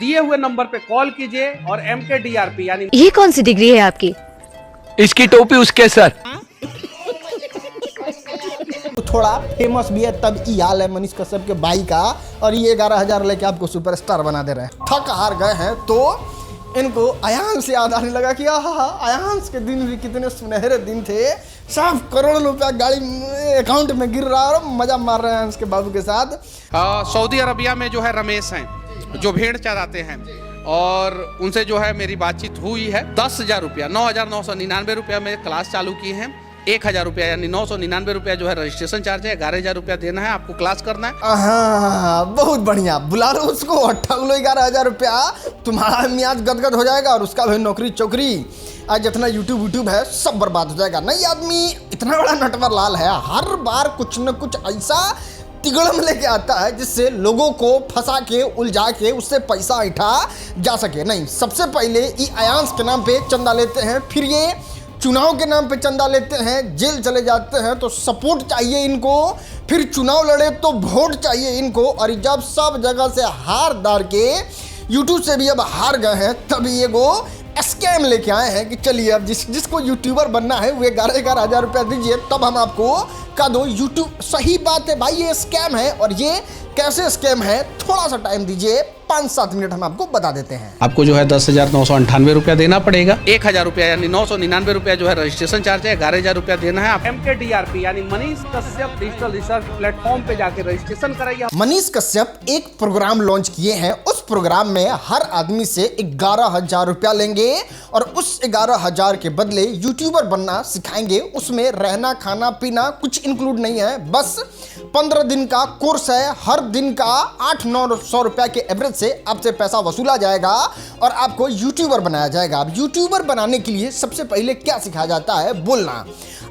दिए हुए नंबर पे कॉल कीजिए और MKDRP यानी ये कौन सी डिग्री है आपकी? इसकी टोपी उसके सर। तो थोड़ा फेमस भी है, तब ये हाल है मनीष कश्यप के भाई का, और ये 11,000 लेके आपको सुपरस्टार बना दे रहे हैं। थक हार गए हैं तो इनको अयांश याद आने लगा कि अयांश के दिन भी कितने सुनहरे दिन थे, सब करोड़ों रुपया गाड़ी अकाउंट में गिर रहा है और मजा मार रहे हैं उसके बाबू के साथ। सऊदी अरबिया में जो है रमेश हैं जो भेड़ चराते हैं, और उनसे जो है मेरी बातचीत हुई है। 10,000 रुपया 9,999 रुपया में क्लास चालू की है। 1,000 रुपया यानी 999 रुपया जो है रजिस्ट्रेशन चार्ज है। 11,000 रुपया देना है, आपको क्लास करना है। हाँ, बहुत बढ़िया, बुला लो उसको और ठग लो 11,000 रुपया, तुम्हारा मियाज गदगद हो जाएगा और उसका भी नौकरी चौकरी, आज जितना यूट्यूब है सब बर्बाद हो जाएगा। नहीं, आदमी इतना बड़ा नटवर लाल है, हर बार कुछ न कुछ ऐसा तिगड़म लेके आता है जिससे लोगों को फंसा के उलझा के उससे पैसा उठा जा सके। नहीं, सबसे पहले ये अयांश के नाम पे चंदा लेते हैं, फिर ये चुनाव के नाम पे चंदा लेते हैं, जेल चले जाते हैं तो सपोर्ट चाहिए इनको, फिर चुनाव लड़े तो वोट चाहिए इनको, और जब सब जगह से हार दार के यूट्यूब से भी अब हार गए हैं, तभी ये वो स्कैम लेके आए हैं कि चलिए अब जिसको यूट्यूबर बनना है वो 11,000 रुपया दीजिए तब हम आपको का दो यूट्यूब। सही बात है भाई, ये स्कैम है, और ये कैसे स्कैम है थोड़ा सा टाइम दीजिए, 5-7 मिनट हम आपको बता देते हैं। आपको जो है 10,998 रुपया देना पड़ेगा। 1,000 रुपया यानी 999 रुपया जो है रजिस्ट्रेशन चार्ज है। 11,000 रुपया देना है। आप MKDRP यानी Manish Kashyap digital research platform पे जाके रजिस्ट्रेशन कराइए। मनीष कश्यप एक प्रोग्राम लॉन्च किए हैं, उस प्रोग्राम में हर आदमी से 11,000 रुपया लेंगे और उस 11,000 के बदले यूट्यूबर बनना सिखाएंगे। उसमें रहना खाना पीना कुछ इंक्लूड नहीं है, बस 15 दिन का कोर्स है। हर दिन का 800-900 रुपया के एवरेज से आपसे पैसा वसूला जाएगा और आपको यूट्यूबर बनाया जाएगा। अब यूट्यूबर बनाने के लिए सबसे पहले क्या सिखाया जाता है? बोलना।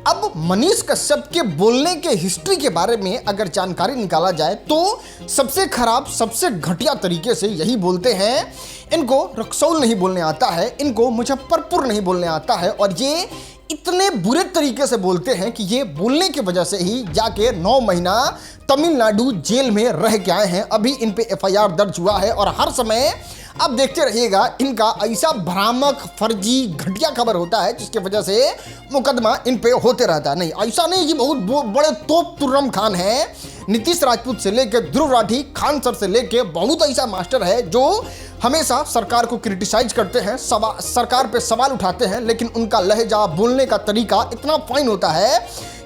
अब मनीष कश्यप के बोलने के हिस्ट्री के बारे में अगर जानकारी निकाला जाए तो सबसे खराब सबसे घटिया तरीके से यही बोलते हैं। इनको रक्सौल नहीं बोलने आता है, इनको मुजफ्फरपुर नहीं बोलने आता है, और ये इतने बुरे तरीके से बोलते हैं कि ये बोलने की वजह से ही जाके 9 महीना तमिलनाडु जेल में रह के आए हैं। अभी इन पे FIR दर्ज हुआ है और हर समय आप देखते रहिएगा इनका ऐसा भ्रामक फर्जी घटिया खबर होता है जिसकी वजह से मुकदमा इन पे होते रहता है। नहीं, ऐसा नहीं कि बहुत बड़े तोप तुर्रम खान है, नीतीश राजपूत से लेके ध्रुव राठी, खान सर से लेके बहुत ऐसा मास्टर है जो हमेशा सरकार को क्रिटिसाइज करते हैं, सरकार पे सवाल उठाते हैं, लेकिन उनका लहजा बोलने का तरीका इतना फाइन होता है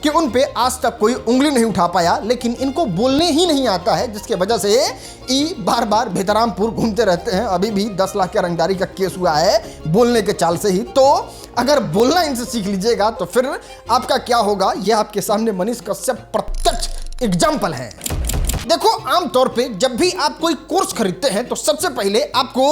कि उन पे आज तक कोई उंगली नहीं उठा पाया। लेकिन इनको बोलने ही नहीं आता है जिसके वजह से ये बार बार बेहतरामपुर घूमते रहते हैं। अभी भी 10 लाख के रंगदारी का केस हुआ है बोलने के चाल से ही। तो अगर बोलना इनसे सीख लीजिएगा तो फिर आपका क्या होगा, यह आपके सामने मनीष कश्यप प्रत्यक्ष एग्जाम्पल है। देखो, आमतौर पे जब भी आप कोई कोर्स खरीदते हैं तो सबसे पहले आपको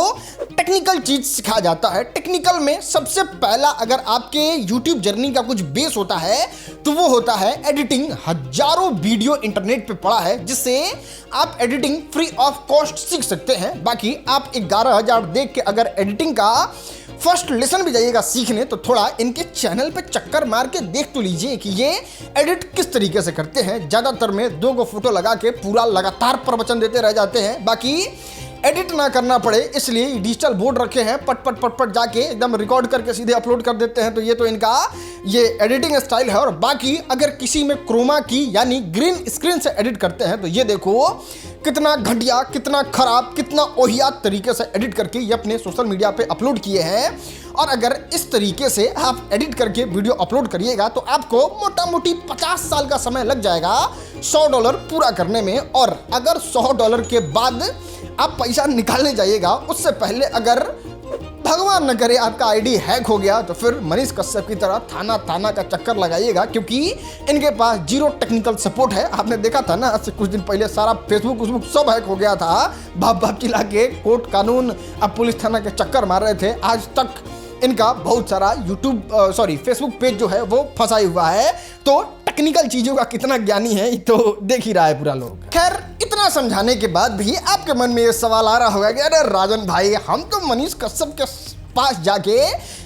टेक्निकल चीज सिखाया जाता है। टेक्निकल में सबसे पहला अगर आपके YouTube जर्नी का कुछ बेस होता है तो वो होता है एडिटिंग। हजारों वीडियो इंटरनेट पे पड़ा है जिससे आप एडिटिंग फ्री ऑफ कॉस्ट सीख सकते हैं। बाकी आप 11,000 देख के अगर एडिटिंग का फर्स्ट लेसन भी जाइएगा सीखने तो थोड़ा इनके चैनल पे चक्कर मार के देख तो लीजिए कि ये एडिट किस तरीके से करते हैं। ज्यादातर में 2 फोटो लगा के पूरा लगातार प्रवचन देते रह जाते हैं। बाकी एडिट ना करना पड़े इसलिए डिजिटल बोर्ड रखे हैं, पट पट पट पट जाके एकदम रिकॉर्ड करके सीधे अपलोड कर देते हैं। तो ये तो इनका ये एडिटिंग स्टाइल है। और बाकी अगर किसी में क्रोमा की यानी ग्रीन स्क्रीन से एडिट करते हैं तो ये देखो कितना घटिया, कितना खराब, कितना ओहियात तरीके से एडिट करके ये अपने सोशल मीडिया पे अपलोड किए हैं। और अगर इस तरीके से आप एडिट करके वीडियो अपलोड करिएगा तो आपको मोटा मोटी 50 साल का समय लग जाएगा $100 पूरा करने में। और अगर $100 के बाद आप पैसा निकालने जाइएगा उससे पहले अगर भगवान न करे आपका आईडी हैक हो गया तो फिर मनीष कश्यप की तरह थाना का चक्कर लगाइएगा, क्योंकि इनके पास जीरो टेक्निकल सपोर्ट है। आपने देखा था ना, आज से कुछ दिन पहले सारा फेसबुक सब हैक हो गया था। बाप चिल्ला के कोर्ट कानून अब पुलिस थाना के चक्कर मार रहे थे। आज तक इनका बहुत सारा फेसबुक पेज जो है वो फंसा हुआ है। तो टेक्निकल चीजों का कितना ज्ञानी है तो देख ही रहा है पूरा लोग। खैर, इतना समझाने के बाद भी आपके मन में ये सवाल आ रहा होगा कि अरे राजन भाई, हम तो मनीष कश्यप के पास जाके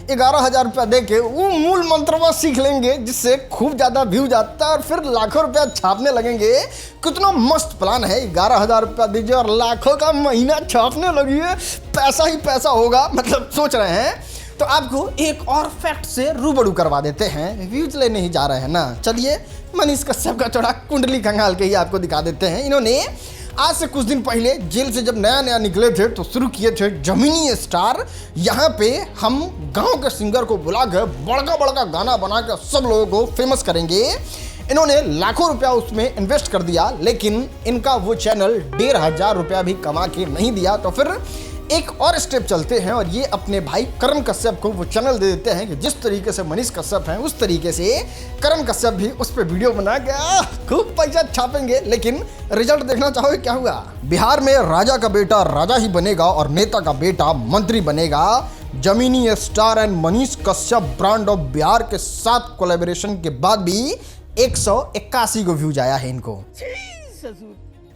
11,000 रुपया दे के वो मूल मंत्र सीख लेंगे, जिससे खूब ज्यादा व्यूज आता है और फिर लाखों रुपया छापने लगेंगे। कितना मस्त प्लान है, 11,000 रुपया दीजिए और लाखों का महीना छापने लगिए, पैसा ही पैसा होगा। मतलब सोच रहे हैं। तो आपको एक और फैक्ट से रूबरू करवा देते हैं, व्यूज लेने ही जा रहे हैं ना, चलिए मनीष कश्यप का थोड़ा कुंडली खंगाल के ही आपको दिखा देते हैं। इन्होंने आज से कुछ दिन पहले जेल से जब नया नया निकले थे तो शुरू किए थे जमीनी स्टार। यहाँ पे हम गांव के सिंगर को बुला कर बड़का बड़का गाना बना कर सब लोगों को फेमस करेंगे। इन्होंने लाखों रुपया उसमें इन्वेस्ट कर दिया, लेकिन इनका वो चैनल 1,500 रुपया भी कमा के नहीं दिया। तो फिर एक और स्टेप चलते हैं और ये अपने भाई करण कश्यप को वो चैनल दे देते हैं कि जिस तरीके से मनीष कश्यप हैं उस तरीके से करण कश्यप भी उस पर वीडियो बना के खूब पैसा छापेंगे। लेकिन रिजल्ट देखना चाहोगे क्या हुआ? बिहार में राजा का बेटा राजा ही बनेगा और नेता का बेटा मंत्री बनेगा। जमीनी star and Manish Kashyap brand of Bihar के साथ कोलैबोरेशन के बाद भी 181 को व्यूज आया है इनको।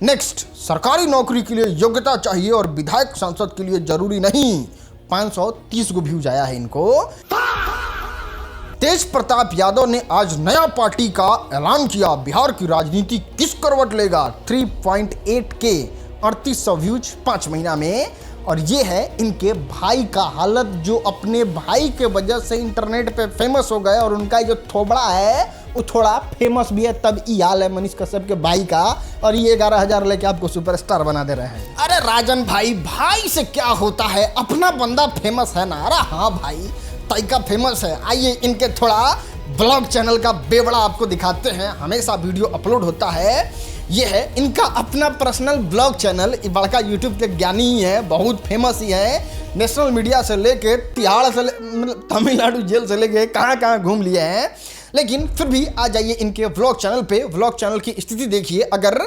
नेक्स्ट, सरकारी नौकरी के लिए योग्यता चाहिए और विधायक सांसद के लिए जरूरी नहीं, 530 को व्यूज आया है इनको। तेज प्रताप यादव ने आज नया पार्टी का ऐलान किया, बिहार की राजनीति किस करवट लेगा, 3.8 के 3800 व्यूज 5 महीना में। और ये है इनके भाई का हालत, जो अपने भाई के वजह से इंटरनेट पे फेमस हो गए और उनका जो थोबड़ा है वो थोड़ा फेमस भी है। तब ये हाल है मनीष कश्यप के भाई का, और ये 11,000 लेके आपको सुपरस्टार बना दे रहे हैं। अरे राजन भाई, भाई से क्या होता है, अपना बंदा फेमस है ना। अरे हाँ भाई, तैका फेमस है। आइए इनके थोड़ा ब्लॉग चैनल का बेवड़ा आपको दिखाते हैं। हमेशा वीडियो अपलोड होता है। ये है इनका अपना पर्सनल ब्लॉग चैनल। ये बड़का यूट्यूब के ज्ञानी ही है, बहुत फेमस ही है। नेशनल मीडिया से लेके तिहाड़ से मतलब तमिलनाडु जेल से लेके कहाँ कहाँ घूम लिए हैं। लेकिन फिर भी आ जाइए इनके व्लॉग चैनल पे। व्लॉग चैनल की स्थिति देखिए, अगर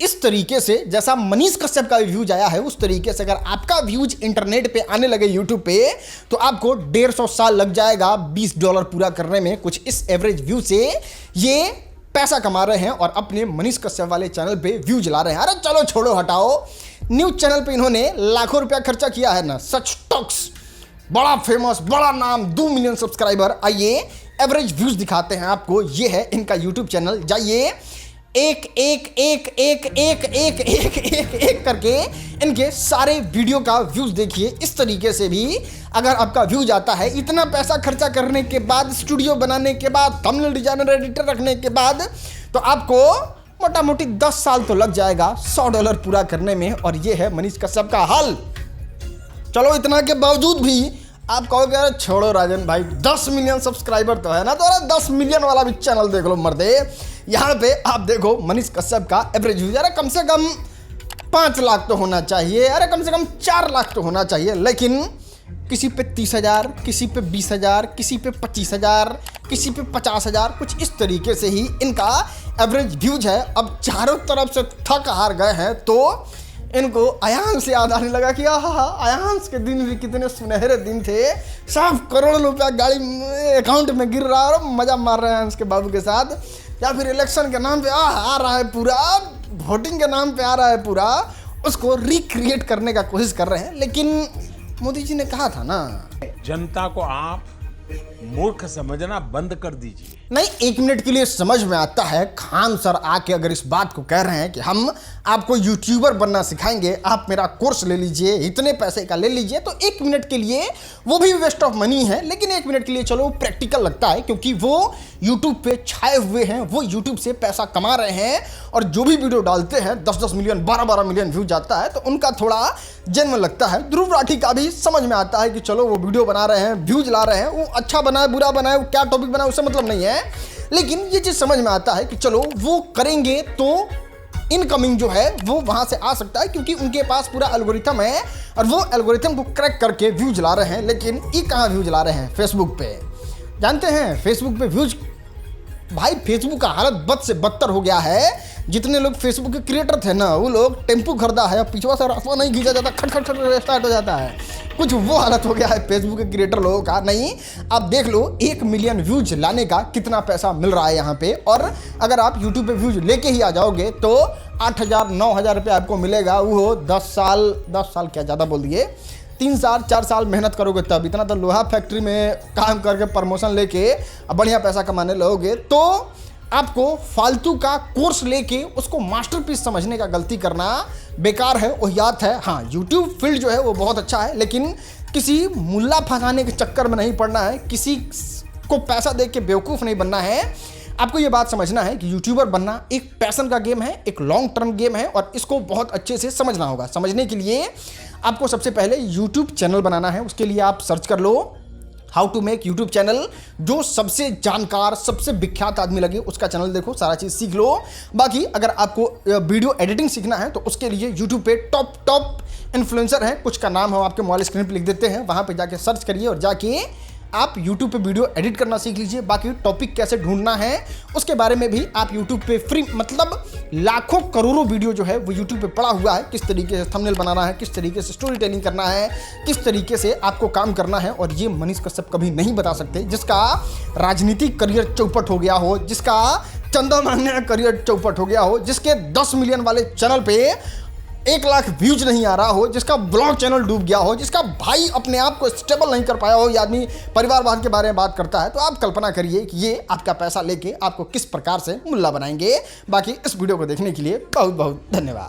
इस तरीके से जैसा मनीष कश्यप का व्यूज आया है उस तरीके से अगर आपका व्यूज इंटरनेट पे आने लगे यूट्यूब पे, तो आपको 150 साल लग जाएगा $20 पूरा करने में। कुछ इस एवरेज व्यू से ये पैसा कमा रहे हैं और अपने मनीष कश्यप वाले चैनल पे व्यूज ला रहे हैं। अरे चलो छोड़ो हटाओ, न्यूज चैनल पे इन्होंने लाखों रुपया खर्चा किया है ना, सच टॉक्स, बड़ा फेमस, बड़ा नाम, 2 मिलियन सब्सक्राइबर। आइए एवरेज व्यूज दिखाते हैं आपको। ये है इनका यूट्यूब चैनल, जाइए एक एक एक एक एक एक एक एक एक करके इनके सारे वीडियो का व्यूज देखिए। इस तरीके से भी अगर आपका व्यूज आता है, इतना पैसा खर्चा करने के बाद, स्टूडियो बनाने के बाद, थंबनेल डिजाइनर एडिटर रखने के बाद, तो आपको मोटा मोटी 10 साल तो लग जाएगा $100 पूरा करने में। और ये है मनीष कश्यप का हाल। चलो इतना के बावजूद भी आप कहोगे अरे छोड़ो राजन भाई, 10 मिलियन सब्सक्राइबर तो है ना, तो अरे 10 मिलियन वाला भी चैनल देख लो मर्दे। यहाँ पे आप देखो मनीष कश्यप का एवरेज व्यूज, अरे कम से कम 5 लाख तो होना चाहिए, अरे कम से कम 4 लाख तो होना चाहिए। लेकिन किसी पे 30,000, किसी पे 20,000, किसी पे 25,000, किसी पे 50,000, कुछ इस तरीके से ही इनका एवरेज व्यूज है। अब चारों तरफ से थक हार गए हैं तो इनको अयांश याद आने लगा कि अयांश के दिन भी कितने सुनहरे दिन थे, सब करोड़ों रुपया गाड़ी अकाउंट में गिर रहा है और मजा मार रहे हैं अंश के बाबू के साथ। या फिर इलेक्शन के नाम पे आ रहा है पूरा, वोटिंग के नाम पे आ रहा है पूरा, उसको रिक्रिएट करने का कोशिश कर रहे हैं। लेकिन मोदी जी ने कहा था ना, जनता को आप मूर्ख समझना बंद कर दीजिए। नहीं, 1 मिनट के लिए समझ में आता है। खान सर आके अगर इस बात को कह रहे हैं कि हम आपको यूट्यूबर बनना सिखाएंगे, आप मेरा कोर्स ले लीजिए, इतने पैसे का ले लीजिए, तो 1 मिनट के लिए वो भी वेस्ट ऑफ मनी है। लेकिन 1 मिनट के लिए चलो प्रैक्टिकल लगता है, क्योंकि वो यूट्यूब पे छाए हुए हैं, वो यूट्यूब से पैसा कमा रहे हैं और जो भी वीडियो डालते हैं 10-10 मिलियन, 12-12 मिलियन व्यूज जाता है, तो उनका थोड़ा जन्म लगता है। ध्रुव राठी का भी समझ में आता है कि चलो वो वीडियो बना रहे हैं, व्यूज ला रहे हैं, वो अच्छा बनाए बुरा बनाए, वो क्या टॉपिक बनाए उससे मतलब नहीं है। लेकिन ये चीज समझ में आता है कि चलो वो करेंगे तो इनकमिंग जो है वो वहां से आ सकता है, क्योंकि उनके पास पूरा एल्गोरिथम है और वो एल्गोरिथम को क्रैक करके व्यूज ला रहे हैं। लेकिन ये कहाँ व्यूज ला रहे हैं? फेसबुक पे। जानते हैं फेसबुक पे व्यूज, भाई फेसबुक का हालत बद से बदतर हो गया है। जितने लोग फेसबुक के क्रिएटर थे ना, वो लोग टेम्पू खरीदा है, पिछवा से रास्ता नहीं खींचा जाता, खट खट खट स्टार्ट हो जाता है। कुछ वो हालत हो गया है फेसबुक के क्रिएटर लोगों का। नहीं, आप देख लो 1 मिलियन व्यूज लाने का कितना पैसा मिल रहा है यहाँ पे। और अगर आप यूट्यूब पे व्यूज लेके ही आ जाओगे तो 8,000-9,000 रुपये आपको मिलेगा। वो 10 साल क्या ज़्यादा बोल दिए, 3 साल 4 साल मेहनत करोगे तब, इतना तो लोहा फैक्ट्री में काम करके प्रमोशन लेके अब बढ़िया पैसा कमाने लगोगे तो आपको फालतू का कोर्स लेके उसको मास्टरपीस समझने का गलती करना बेकार है, ओहियात है। हाँ, यूट्यूब फील्ड जो है वो बहुत अच्छा है, लेकिन किसी मुल्ला फंसाने के चक्कर में नहीं पड़ना है, किसी को पैसा दे के बेवकूफ़ नहीं बनना है। आपको ये बात समझना है कि यूट्यूबर बनना एक पैशन का गेम है, एक लॉन्ग टर्म गेम है और इसको बहुत अच्छे से समझना होगा। समझने के लिए आपको सबसे पहले यूट्यूब चैनल बनाना है। उसके लिए आप सर्च कर लो how to make YouTube channel, जो सबसे जानकार सबसे विख्यात आदमी लगे उसका चैनल देखो, सारा चीज़ सीख लो। बाकी अगर आपको वीडियो एडिटिंग सीखना है तो उसके लिए यूट्यूब पे टॉप इन्फ्लुएंसर हैं, कुछ का नाम हम आपके मोबाइल स्क्रीन पे लिख देते हैं, वहाँ पे जाके सर्च करिए और जाके आप YouTube पे वीडियो एडिट करना सीख लीजिए। बाकी टॉपिक कैसे ढूंढना है उसके बारे में भी आप YouTube पे फ्री, मतलब लाखों करोड़ों वीडियो जो है वो YouTube पे पड़ा हुआ है। किस तरीके से थंबनेल बनाना है, किस तरीके से स्टोरी टेलिंग करना है, किस तरीके से आपको काम करना है। और ये मनीष कश्यप कभी नहीं बता सकते। जिसका राजनीतिक करियर चौपट हो गया हो, जिसका चंदा मांगने का करियर चौपट हो गया हो, जिसके 10 मिलियन वाले चैनल पे 1 लाख व्यूज नहीं आ रहा हो, जिसका ब्लॉग चैनल डूब गया हो, जिसका भाई अपने आप को स्टेबल नहीं कर पाया हो, ये आदमी परिवारवाद के बारे में बात करता है, तो आप कल्पना करिए कि ये आपका पैसा लेके आपको किस प्रकार से मुल्ला बनाएंगे। बाकी इस वीडियो को देखने के लिए बहुत बहुत धन्यवाद।